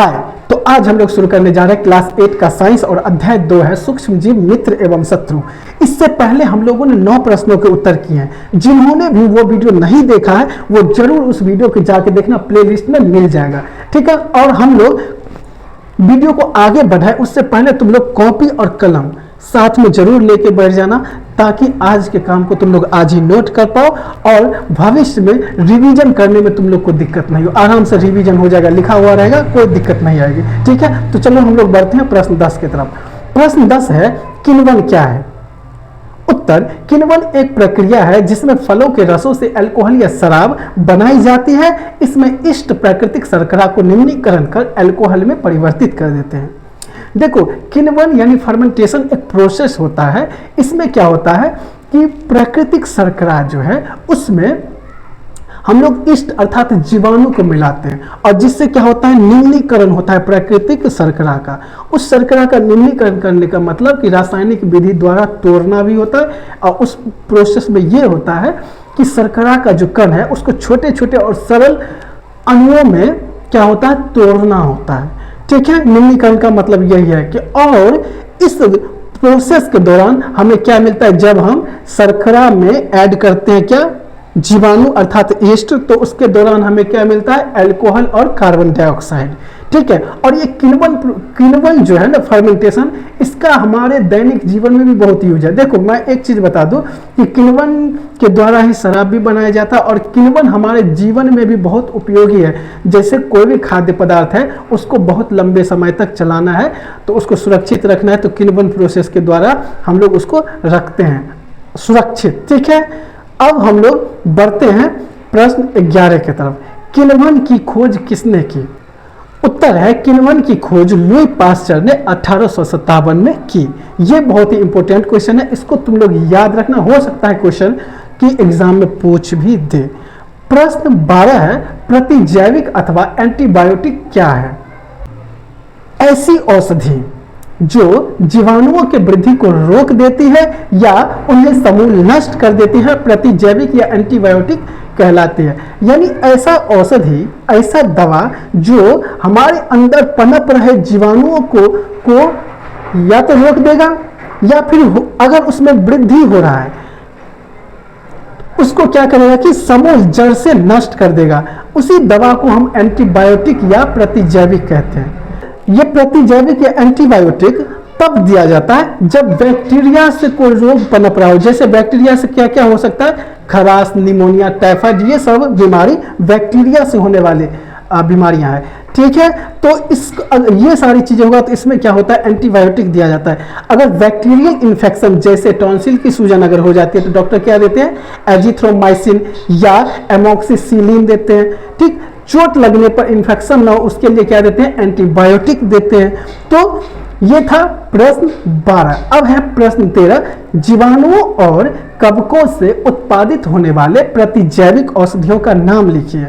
हाय, तो आज हम लोग शुरू करने जा रहे हैं क्लास 8 का साइंस और अध्याय 2 है सूक्ष्म जीव मित्र एवं शत्रु। इससे पहले हम लोगों ने 9 प्रश्नों के उत्तर किए हैं। जिन्होंने भी वो वीडियो नहीं देखा है वो जरूर उस वीडियो को जाके देखना, प्लेलिस्ट में मिल जाएगा। ठीक है, और हम लोग वीडियो को आगे बढ़ाए उससे पहले तुम लोग कॉपी और कलम साथ में जरूर लेके बैठ जाना, ताकि आज के काम को तुम लोग आज ही नोट कर पाओ और भविष्य में रिवीजन करने में तुम लोग को दिक्कत नहीं हो। आराम से रिवीजन हो जाएगा, लिखा हुआ रहेगा, कोई दिक्कत नहीं आएगी। ठीक है, तो चलो हम लोग बढ़ते हैं प्रश्न 10 की तरफ। प्रश्न 10 है, किण्वन क्या है? उत्तर, किण्वन एक प्रक्रिया है जिसमें फलों के रसों से अल्कोहल या शराब बनाई जाती है। इसमें इष्ट प्राकृतिक शर्करा को निम्नीकरण कर अल्कोहल में परिवर्तित कर देते हैं। देखो, किण्वन यानी फर्मेंटेशन एक प्रोसेस होता है। इसमें क्या होता है कि प्राकृतिक शर्करा जो है उसमें हम लोग इष्ट अर्थात जीवाणु को मिलाते हैं, और जिससे क्या होता है, निम्नीकरण होता है प्राकृतिक शर्करा का। उस शर्करा का निम्नीकरण करने का मतलब कि रासायनिक विधि द्वारा तोड़ना भी होता है, और उस प्रोसेस में ये होता है कि शर्करा का जो कण है उसको छोटे छोटे और सरल अणुओं में क्या होता है, तोड़ना होता है। ठीक है, निम्नीकरण का मतलब यही है कि, और इस प्रोसेस के दौरान हमें क्या मिलता है, जब हम शर्करा में ऐड करते हैं क्या, जीवाणु अर्थात ईस्ट, तो उसके दौरान हमें क्या मिलता है, अल्कोहल और कार्बन डाइऑक्साइड। ठीक है, और ये किण्वन जो है ना, फर्मेंटेशन, इसका हमारे दैनिक जीवन में भी बहुत यूज है। देखो, मैं एक चीज बता दूं कि किण्वन के द्वारा ही शराब भी बनाया जाता है, और किण्वन हमारे जीवन में भी बहुत उपयोगी है। जैसे कोई भी खाद्य पदार्थ है उसको बहुत लंबे समय तक चलाना है, तो उसको सुरक्षित रखना है, तो किण्वन प्रोसेस के द्वारा हम लोग उसको रखते हैं सुरक्षित। ठीक है, अब हम लोग बढ़ते हैं प्रश्न 11 की तरफ। किण्वन की खोज किसने की? उत्तर है, किण्वन की खोज लुई पास्चर ने 1857 में की। यह बहुत ही इंपॉर्टेंट क्वेश्चन है, इसको तुम लोग याद रखना। हो सकता है क्वेश्चन की एग्जाम में पूछ भी दे। प्रश्न 12 है, प्रतिजैविक अथवा एंटीबायोटिक क्या है? ऐसी औषधि जो जीवाणुओं के वृद्धि को रोक देती है या उन्हें समूल नष्ट कर देती है, प्रतिजैविक या एंटीबायोटिक कहलाती है। यानी ऐसा औषधि, ऐसा दवा जो हमारे अंदर पनप रहे जीवाणुओं को या तो रोक देगा, या फिर अगर उसमें वृद्धि हो रहा है उसको क्या करेगा कि समूल जड़ से नष्ट कर देगा। उसी दवा को हम एंटीबायोटिक या प्रतिजैविक कहते हैं। ये प्रतिजैविक या एंटीबायोटिक तब दिया जाता है जब बैक्टीरिया से कोई रोग पनप रहा हो। जैसे बैक्टीरिया से क्या क्या हो सकता है, खराश, निमोनिया, टाइफाइड, ये सब बीमारी बैक्टीरिया से होने वाली बीमारियां हैं। ठीक है, तो ये सारी चीजें होगा तो इसमें क्या होता है, एंटीबायोटिक दिया जाता है। अगर बैक्टीरियल इन्फेक्शन जैसे टॉन्सिल की सूजन अगर हो जाती है तो डॉक्टर क्या देते हैं, एजिथ्रोमाइसिन या एमोक्सिसिलिन देते हैं। ठीक, चोट लगने पर इन्फेक्शन ना हो उसके लिए क्या देते हैं, एंटीबायोटिक देते हैं। तो ये था प्रश्न 12। अब है प्रश्न 13, जीवाणुओं और कवकों से उत्पादित होने वाले प्रतिजैविक औषधियों का नाम लिखिए।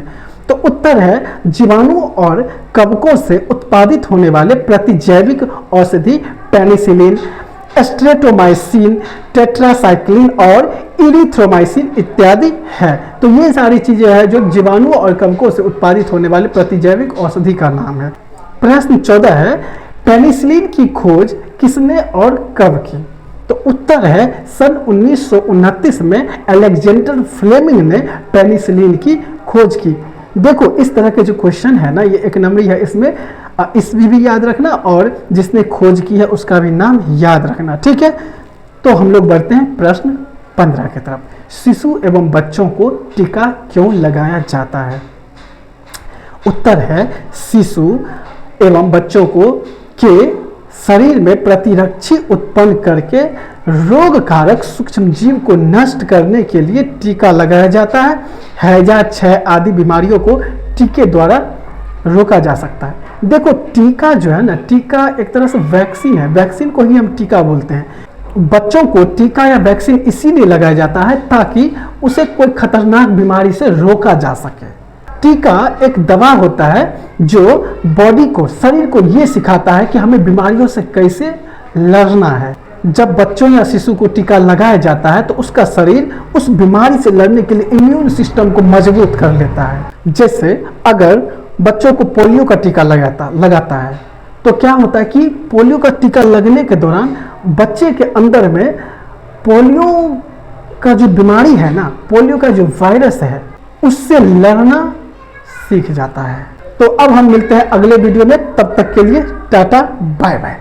तो उत्तर है, जीवाणुओं और कवकों से उत्पादित होने वाले प्रतिजैविक औषधि पेनिसिलिन, स्ट्रेप्टोमाइसिन, टेट्रासाइक्लिन और इरिथ्रोमाइसिन इत्यादि है। तो ये सारी चीजें हैं जो जीवाणुओं और कवकों से उत्पादित होने वाले प्रतिजैविक औषधि का नाम है। प्रश्न 14 है, पेनिसिलिन की खोज किसने और कब की? तो उत्तर है, सन 1929 में अलेक्जेंडर फ्लेमिंग ने पेनिसिलिन की खोज की। देखो, इस तरह के जो क्वेश्चन है ना, ये एक नंबरी है, इसमें इसमें भी याद रखना और जिसने खोज की है उसका भी नाम याद रखना। ठीक है, तो हम लोग बढ़ते हैं प्रश्न 15 की तरफ। शिशु एवं बच्चों को टीका क्यों लगाया जाता है? उत्तर है, शिशु एवं बच्चों को के शरीर में प्रतिरक्षी उत्पन्न करके रोग कारक सूक्ष्म जीव को नष्ट करने के लिए टीका लगाया जाता है। हैजा, क्षय आदि बीमारियों को टीके द्वारा रोका जा सकता है। देखो, टीका जो है ना, टीका एक तरह से वैक्सीन है, वैक्सीन को ही हम टीका बोलते हैं। बच्चों को टीका या वैक्सीन इसीलिए लगाया जाता है ताकि उसे कोई खतरनाक बीमारी से रोका जा सके। टीका एक दवा होता है जो बॉडी को, शरीर को ये सिखाता है कि हमें बीमारियों से कैसे लड़ना है। जब बच्चों या शिशु को टीका लगाया जाता है तो उसका शरीर उस बीमारी से लड़ने के लिए इम्यून सिस्टम को मजबूत कर लेता है। जैसे अगर बच्चों को पोलियो का टीका लगाता है, तो क्या होता है कि पोलियो का टीका लगने के दौरान बच्चे के अंदर में पोलियो का जो बीमारी है ना, पोलियो का जो वायरस है, उससे लड़ना सीख जाता है। तो अब हम मिलते हैं अगले वीडियो में, तब तक के लिए टाटा बाय बाय।